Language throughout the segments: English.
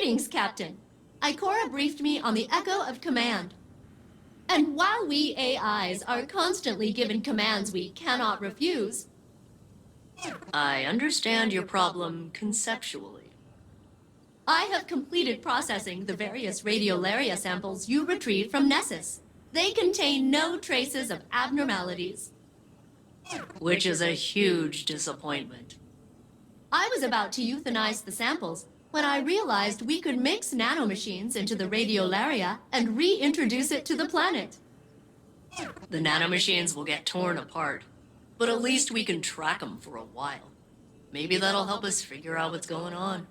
Greetings, Captain. Ikora briefed me on the echo of command. And while we AIs are constantly given commands we cannot refuse... I understand your problem conceptually. I have completed processing the various radiolaria samples you retrieved from Nessus. They contain no traces of abnormalities. Which is a huge disappointment. I was about to euthanize the samples when I realized we could mix nanomachines into the radiolaria and reintroduce it to the planet. The nanomachines will get torn apart, but at least we can track them for a while. Maybe that'll help us figure out what's going on.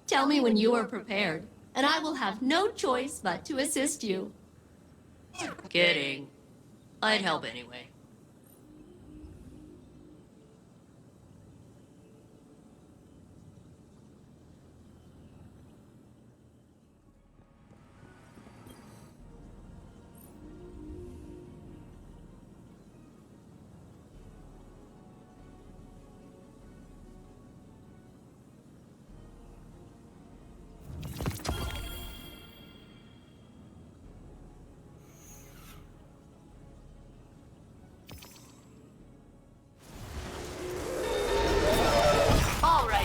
Tell me when you are prepared, and I will have no choice but to assist you. Kidding. I'd help anyway.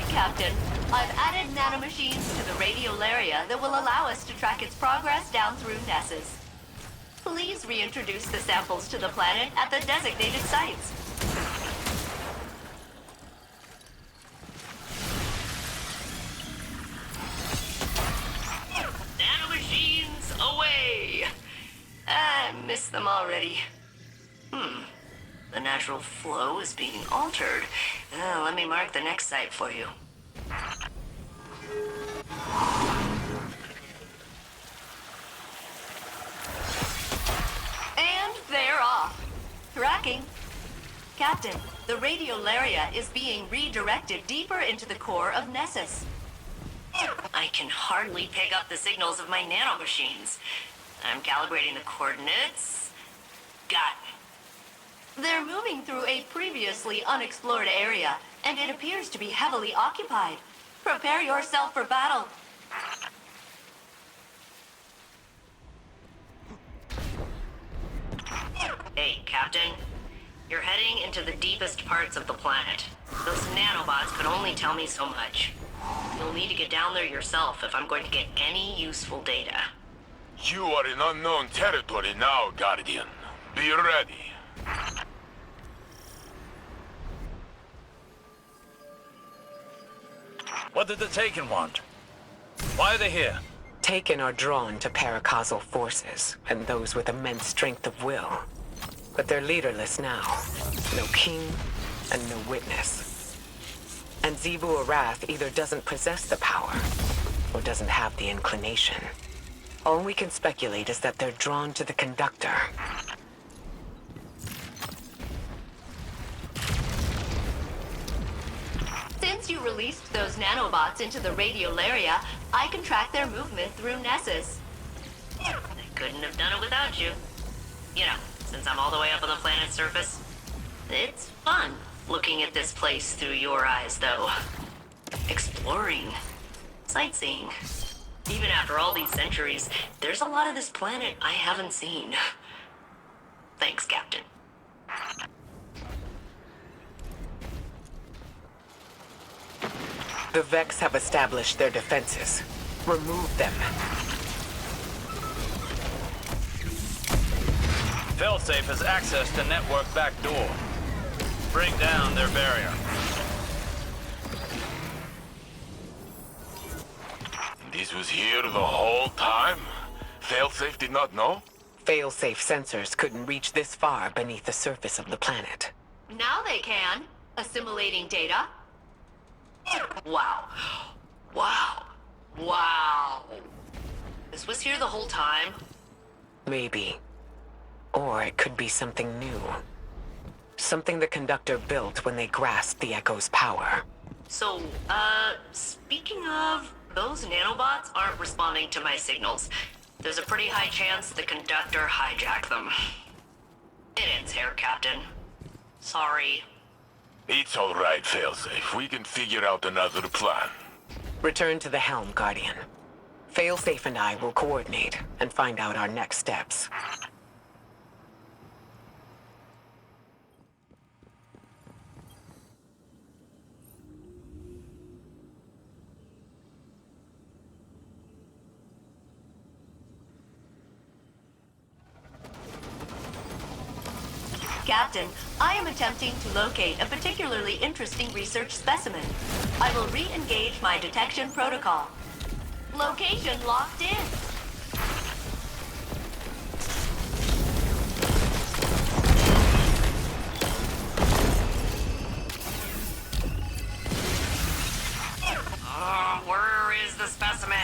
Captain, I've added nanomachines to the radiolaria that will allow us to track its progress down through Nessus. Please reintroduce the samples to the planet at the designated sites. Nanomachines away! I miss them already. The natural flow is being altered. Let me mark the next site for you. And they're off. Tracking. Captain, the radiolaria is being redirected deeper into the core of Nessus. I can hardly pick up the signals of my nanomachines. I'm calibrating the coordinates. Got it. They're moving through a previously unexplored area, and it appears to be heavily occupied. Prepare yourself for battle. Hey, Captain. You're heading into the deepest parts of the planet. Those nanobots could only tell me so much. You'll need to get down there yourself if I'm going to get any useful data. You are in unknown territory now, Guardian. Be ready. What did the Taken want? Why are they here? Taken are drawn to paracausal forces, and those with immense strength of will. But they're leaderless now. No king, and no witness. And Xivu Arath either doesn't possess the power, or doesn't have the inclination. All we can speculate is that they're drawn to the conductor. Since you released those nanobots into the radiolaria, I can track their movement through Nessus. I couldn't have done it without you. You know, since I'm all the way up on the planet's surface. It's fun looking at this place through your eyes, though. Exploring. Sightseeing. Even after all these centuries, there's a lot of this planet I haven't seen. Thanks, Captain. The Vex have established their defenses. Remove them. Failsafe has access to network back door. Bring down their barrier. This was here the whole time? Failsafe did not know? Failsafe sensors couldn't reach this far beneath the surface of the planet. Now they can, assimilating data. Wow. Wow. Wow. This was here the whole time? Maybe. Or it could be something new. Something the conductor built when they grasped the Echo's power. So, speaking of, those nanobots aren't responding to my signals. There's a pretty high chance the conductor hijacked them. It ends here, Captain. Sorry. It's all right, Failsafe. We can figure out another plan. Return to the helm, Guardian. Failsafe and I will coordinate and find out our next steps. Captain, I am attempting to locate a particularly interesting research specimen. I will re-engage my detection protocol. Location locked in. Where is the specimen?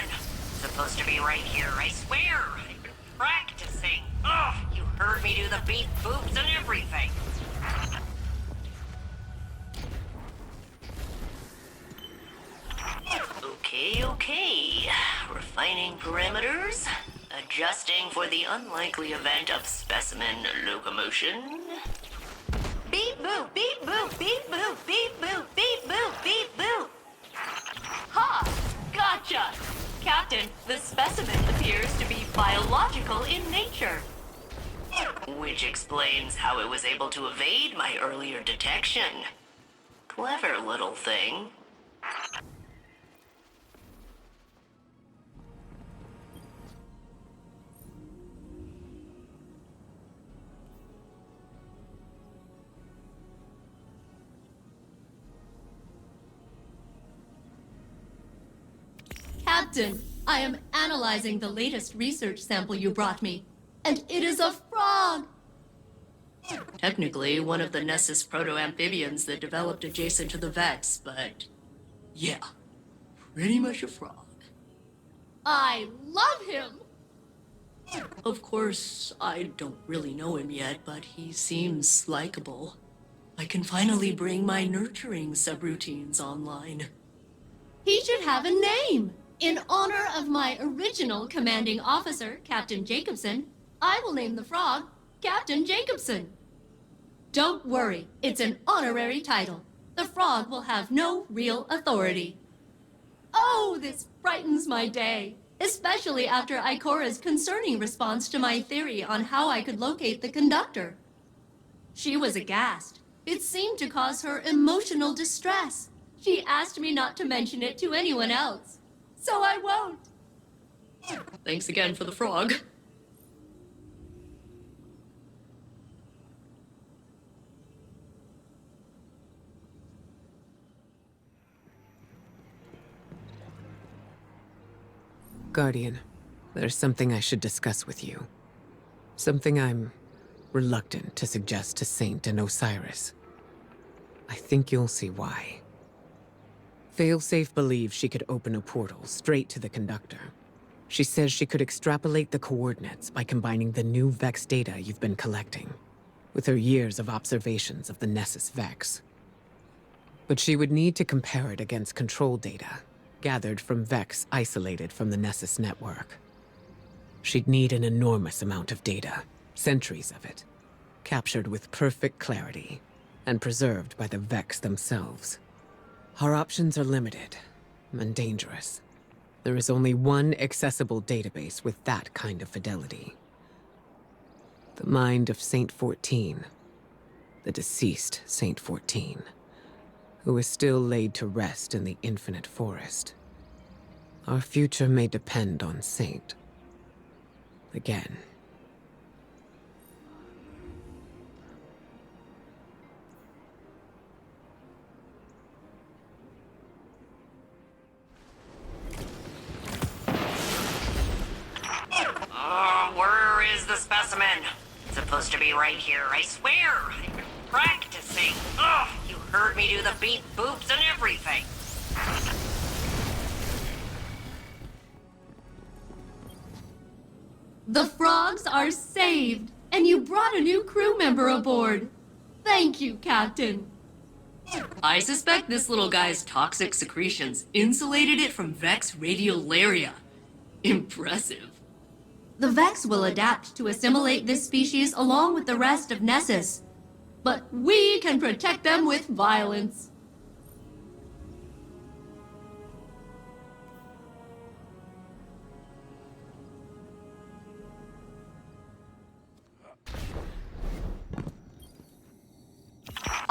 It's supposed to be right here, I swear. I've been practicing. You heard me do the beat boops and everything. Okay. Refining parameters. Adjusting for the unlikely event of specimen locomotion. Beep boop, beep boop, beep boop, beep boop, beep boop, beep boop. Ha! Gotcha! Captain, the specimen appears to be biological in nature. Which explains how it was able to evade my earlier detection. Clever little thing. Captain, I am analyzing the latest research sample you brought me, and it is a frog! Technically, one of the Nessus proto-amphibians that developed adjacent to the Vex, but yeah, pretty much a frog. I love him! Of course, I don't really know him yet, but he seems likable. I can finally bring my nurturing subroutines online. He should have a name! In honor of my original commanding officer, Captain Jacobson, I will name the frog Captain Jacobson. Don't worry, it's an honorary title. The frog will have no real authority. Oh, this brightens my day, especially after Ikora's concerning response to my theory on how I could locate the conductor. She was aghast. It seemed to cause her emotional distress. She asked me not to mention it to anyone else. So I won't. Thanks again for the frog. Guardian, there's something I should discuss with you. Something I'm reluctant to suggest to Saint and Osiris. I think you'll see why. Failsafe believes she could open a portal straight to the conductor. She says she could extrapolate the coordinates by combining the new Vex data you've been collecting with her years of observations of the Nessus Vex. But she would need to compare it against control data gathered from Vex isolated from the Nessus network. She'd need an enormous amount of data, centuries of it, captured with perfect clarity and preserved by the Vex themselves. Our options are limited and dangerous. There is only one accessible database with that kind of fidelity. The mind of Saint 14, the deceased Saint 14, who is still laid to rest in the infinite forest. Our future may depend on Saint. Again. Where is the specimen? It's supposed to be right here, I swear. I've been practicing. You heard me do the beat boops and everything. The frogs are saved, and you brought a new crew member aboard. Thank you, Captain. I suspect this little guy's toxic secretions insulated it from Vex radiolaria. Impressive. The Vex will adapt to assimilate this species along with the rest of Nessus. But we can protect them with violence.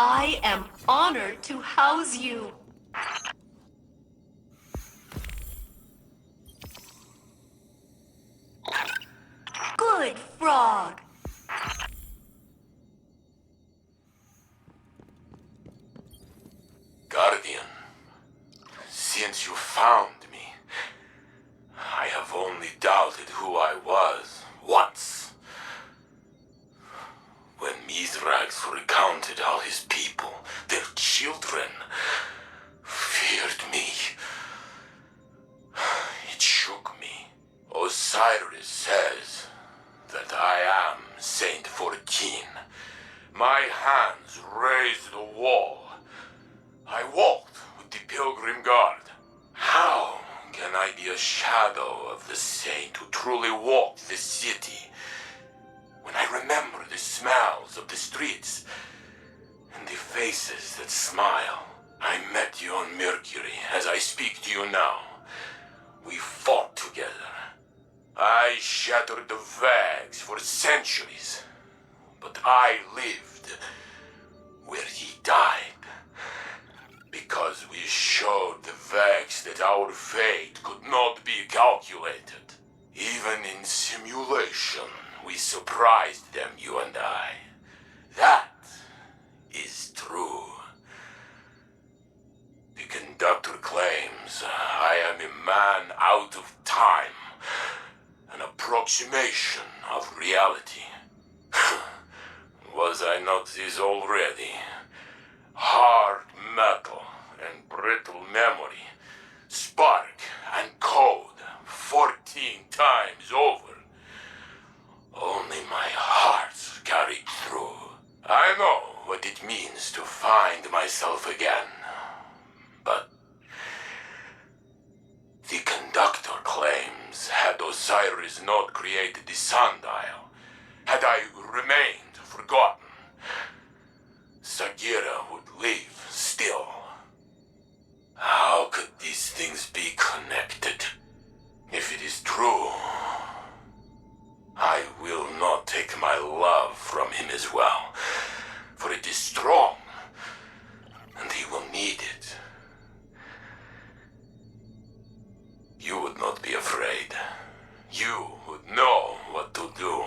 I am honored to house you. Good frog. Guardian, since you found me, I have only doubted who I was once. When Mithrax recounted how his people, their children, feared me, it shook me. Osiris says that I am Saint 14. My hands raised the wall. I walked with the Pilgrim Guard. How can I be a shadow of the saint who truly walked the city when I remember the smells of the streets and the faces that smile? I met you on Mercury as I speak to you now. We fought together. I shattered the Vags for centuries, but I lived where he died. Because we showed the Vags that our fate could not be calculated. Even in simulation, we surprised them, you and I. That is true. The conductor claims I am a man out of time, an approximation of reality. Was I not this already? Hard metal and brittle memory, spark and code 14 times over. Only my heart carried through. I know what it means to find myself again. But the conductor claims had Osiris not created the sundial, had I remained forgotten, Sagira would live still. How could these things be connected? If it is true, I will not take my love from him as well, for it is strong, and he will need it. You would not be afraid. You would know what to do.